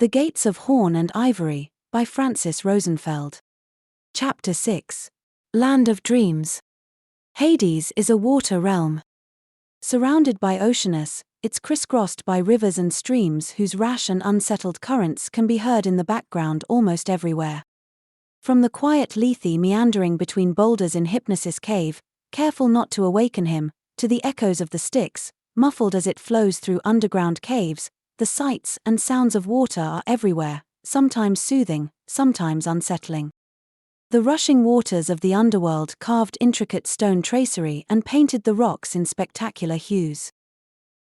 The Gates of Horn and Ivory, by Francis Rosenfeld. Chapter 6. Land of Dreams. Hades is a water realm. Surrounded by Oceanus, it's crisscrossed by rivers and streams whose rash and unsettled currents can be heard in the background almost everywhere. From the quiet Lethe meandering between boulders in Hypnos' cave, careful not to awaken him, to the echoes of the Styx, muffled as it flows through underground caves, the sights and sounds of water are everywhere, sometimes soothing, sometimes unsettling. The rushing waters of the underworld carved intricate stone tracery and painted the rocks in spectacular hues.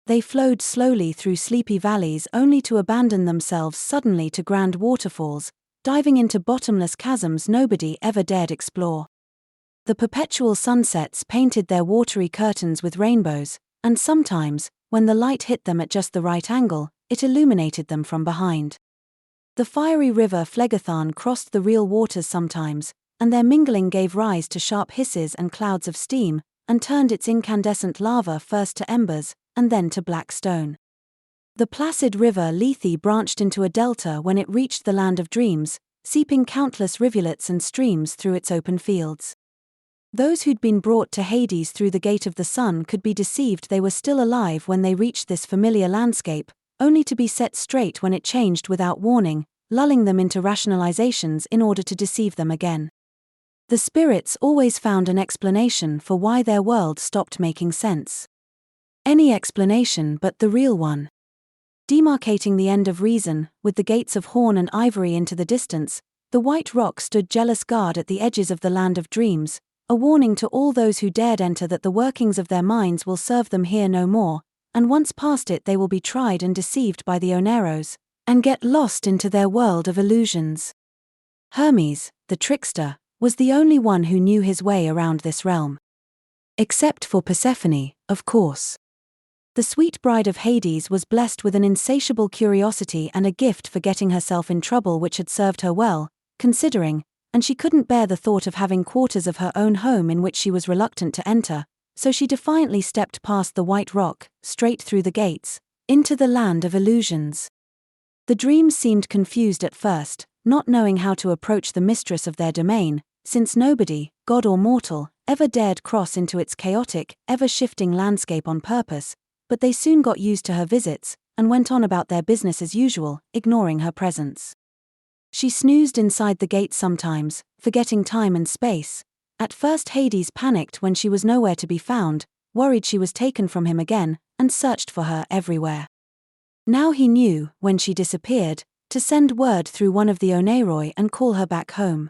They flowed slowly through sleepy valleys only to abandon themselves suddenly to grand waterfalls, diving into bottomless chasms nobody ever dared explore. The perpetual sunsets painted their watery curtains with rainbows, and sometimes, when the light hit them at just the right angle, it illuminated them from behind. The fiery river Phlegethon crossed the real waters sometimes, and their mingling gave rise to sharp hisses and clouds of steam, and turned its incandescent lava first to embers, and then to black stone. The placid river Lethe branched into a delta when it reached the land of dreams, seeping countless rivulets and streams through its open fields. Those who'd been brought to Hades through the Gate of the Sun could be deceived they were still alive when they reached this familiar landscape, only to be set straight when it changed without warning, lulling them into rationalizations in order to deceive them again. The spirits always found an explanation for why their world stopped making sense. Any explanation but the real one. Demarcating the end of reason, with the gates of horn and ivory into the distance, the white rock stood jealous guard at the edges of the land of dreams, a warning to all those who dared enter that the workings of their minds will serve them here no more, and once past it they will be tried and deceived by the Oneros, and get lost into their world of illusions. Hermes, the trickster, was the only one who knew his way around this realm. Except for Persephone, of course. The sweet bride of Hades was blessed with an insatiable curiosity and a gift for getting herself in trouble which had served her well, considering, and she couldn't bear the thought of having quarters of her own home in which she was reluctant to enter, so she defiantly stepped past the white rock, straight through the gates, into the land of illusions. The dreams seemed confused at first, not knowing how to approach the mistress of their domain, since nobody, god or mortal, ever dared cross into its chaotic, ever-shifting landscape on purpose, but they soon got used to her visits, and went on about their business as usual, ignoring her presence. She snoozed inside the gate sometimes, forgetting time and space. At first Hades panicked when she was nowhere to be found, worried she was taken from him again, and searched for her everywhere. Now he knew, when she disappeared, to send word through one of the Oneiroi and call her back home.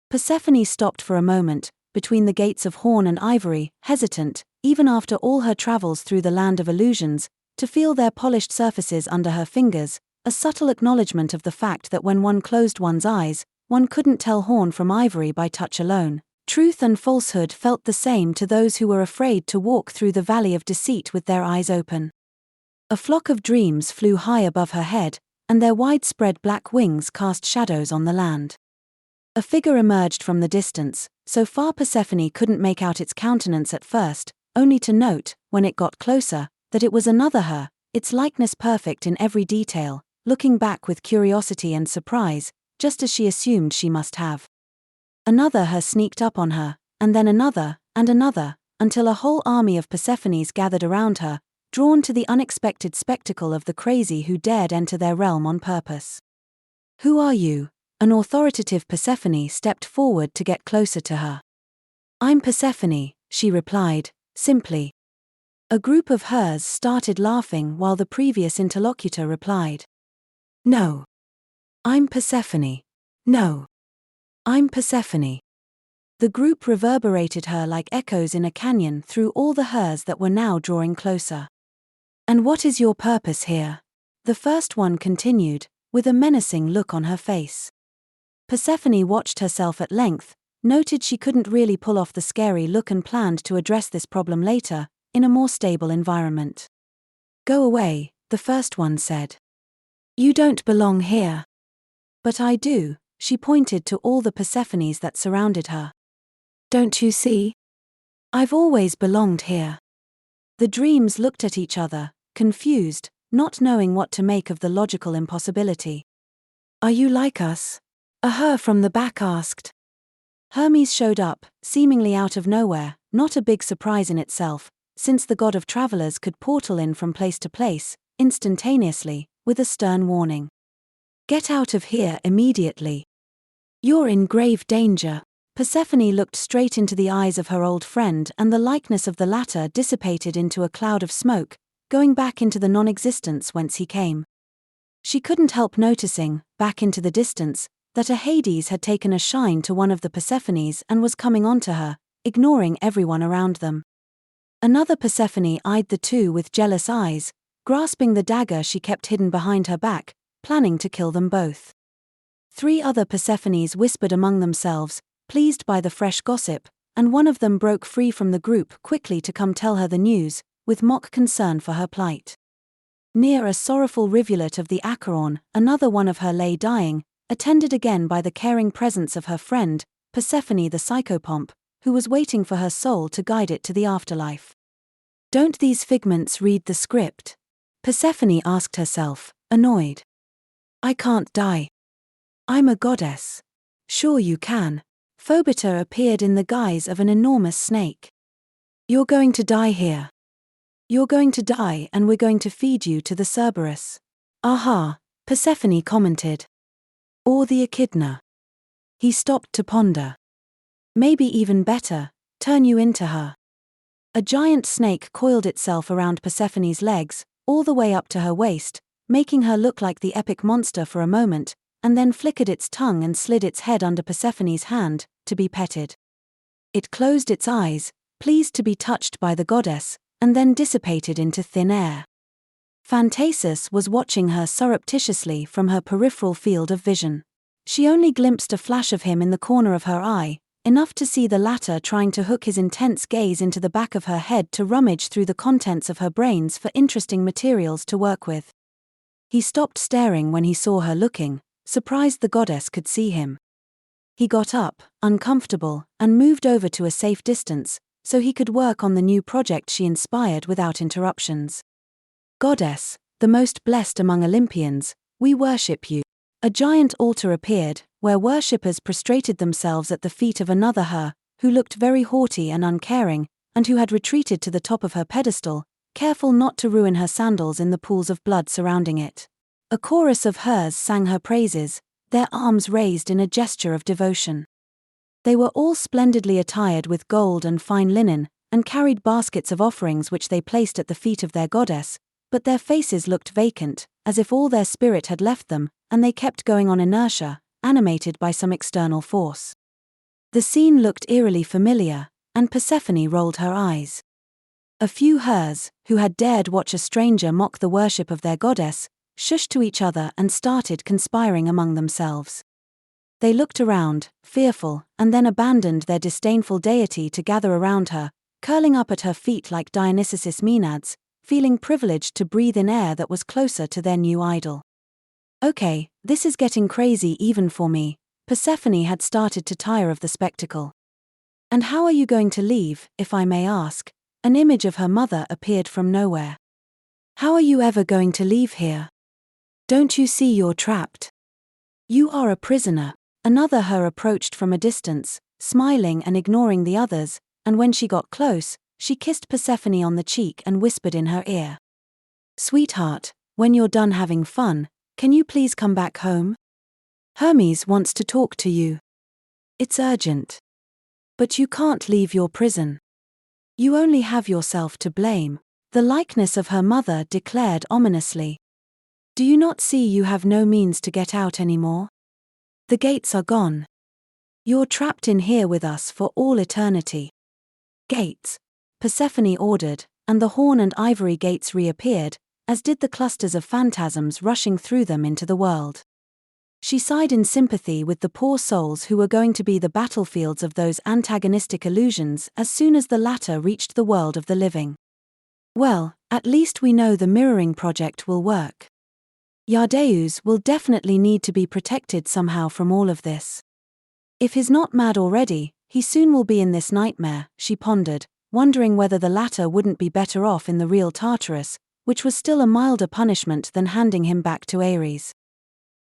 Persephone stopped for a moment, between the gates of horn and ivory, hesitant, even after all her travels through the land of illusions, to feel their polished surfaces under her fingers, a subtle acknowledgement of the fact that when one closed one's eyes, one couldn't tell horn from ivory by touch alone. Truth and falsehood felt the same to those who were afraid to walk through the valley of deceit with their eyes open. A flock of dreams flew high above her head, and their widespread black wings cast shadows on the land. A figure emerged from the distance, so far Persephone couldn't make out its countenance at first, only to note, when it got closer, that it was another her, its likeness perfect in every detail, looking back with curiosity and surprise, just as she assumed she must have. Another her sneaked up on her, and then another, until a whole army of Persephones gathered around her, drawn to the unexpected spectacle of the crazy who dared enter their realm on purpose. "Who are you?" An authoritative Persephone stepped forward to get closer to her. "I'm Persephone," she replied, simply. A group of hers started laughing while the previous interlocutor replied, "No. I'm Persephone. No. I'm Persephone." The group reverberated her like echoes in a canyon through all the hers that were now drawing closer. "And what is your purpose here?" the first one continued, with a menacing look on her face. Persephone watched herself at length, noted she couldn't really pull off the scary look and planned to address this problem later, in a more stable environment. "Go away," the first one said. "You don't belong here." "But I do," she pointed to all the Persephones that surrounded her. "Don't you see? I've always belonged here." The dreams looked at each other, confused, not knowing what to make of the logical impossibility. Are you like us? A her from the back asked. Hermes showed up, seemingly out of nowhere, not a big surprise in itself, since the god of travelers could portal in from place to place, instantaneously, with a stern warning. Get out of here immediately. You're in grave danger. Persephone looked straight into the eyes of her old friend, and the likeness of the latter dissipated into a cloud of smoke, going back into the non-existence whence he came. She couldn't help noticing, back into the distance, that a Hades had taken a shine to one of the Persephones and was coming onto her, ignoring everyone around them. Another Persephone eyed the two with jealous eyes, grasping the dagger she kept hidden behind her back, planning to kill them both. 3 other Persephones whispered among themselves, pleased by the fresh gossip, and one of them broke free from the group quickly to come tell her the news, with mock concern for her plight. Near a sorrowful rivulet of the Acheron, another one of her lay dying, attended again by the caring presence of her friend, Persephone the psychopomp, who was waiting for her soul to guide it to the afterlife. Don't these figments read the script? Persephone asked herself, annoyed. I can't die. I'm a goddess. Sure you can. Phobita appeared in the guise of an enormous snake. You're going to die here. You're going to die, and we're going to feed you to the Cerberus. Aha, Persephone commented. Or the echidna. He stopped to ponder. Maybe even better, turn you into her. A giant snake coiled itself around Persephone's legs, all the way up to her waist, making her look like the epic monster for a moment, and then flickered its tongue and slid its head under Persephone's hand, to be petted. It closed its eyes, pleased to be touched by the goddess, and then dissipated into thin air. Phantasus was watching her surreptitiously from her peripheral field of vision. She only glimpsed a flash of him in the corner of her eye, enough to see the latter trying to hook his intense gaze into the back of her head to rummage through the contents of her brains for interesting materials to work with. He stopped staring when he saw her looking, surprised the goddess could see him. He got up, uncomfortable, and moved over to a safe distance, so he could work on the new project she inspired without interruptions. Goddess, the most blessed among Olympians, we worship you. A giant altar appeared, where worshippers prostrated themselves at the feet of another her, who looked very haughty and uncaring, and who had retreated to the top of her pedestal, careful not to ruin her sandals in the pools of blood surrounding it. A chorus of hers sang her praises, their arms raised in a gesture of devotion. They were all splendidly attired with gold and fine linen, and carried baskets of offerings which they placed at the feet of their goddess, but their faces looked vacant, as if all their spirit had left them, and they kept going on inertia, animated by some external force. The scene looked eerily familiar, and Persephone rolled her eyes. A few hers, who had dared watch a stranger mock the worship of their goddess, shushed to each other and started conspiring among themselves. They looked around, fearful, and then abandoned their disdainful deity to gather around her, curling up at her feet like Dionysus' Maenads, feeling privileged to breathe in air that was closer to their new idol. Okay, this is getting crazy even for me. Persephone had started to tire of the spectacle. And how are you going to leave, if I may ask? An image of her mother appeared from nowhere. How are you ever going to leave here? Don't you see you're trapped? You are a prisoner. Another her approached from a distance, smiling and ignoring the others, and when she got close, she kissed Persephone on the cheek and whispered in her ear. Sweetheart, when you're done having fun, can you please come back home? Hermes wants to talk to you. It's urgent. But you can't leave your prison. You only have yourself to blame, the likeness of her mother declared ominously. Do you not see you have no means to get out anymore? The gates are gone. You're trapped in here with us for all eternity. Gates, Persephone ordered, and the horn and ivory gates reappeared, as did the clusters of phantasms rushing through them into the world. She sighed in sympathy with the poor souls who were going to be the battlefields of those antagonistic illusions as soon as the latter reached the world of the living. Well, at least we know the mirroring project will work. Yardeus will definitely need to be protected somehow from all of this. If he's not mad already, he soon will be in this nightmare, she pondered, wondering whether the latter wouldn't be better off in the real Tartarus, which was still a milder punishment than handing him back to Ares.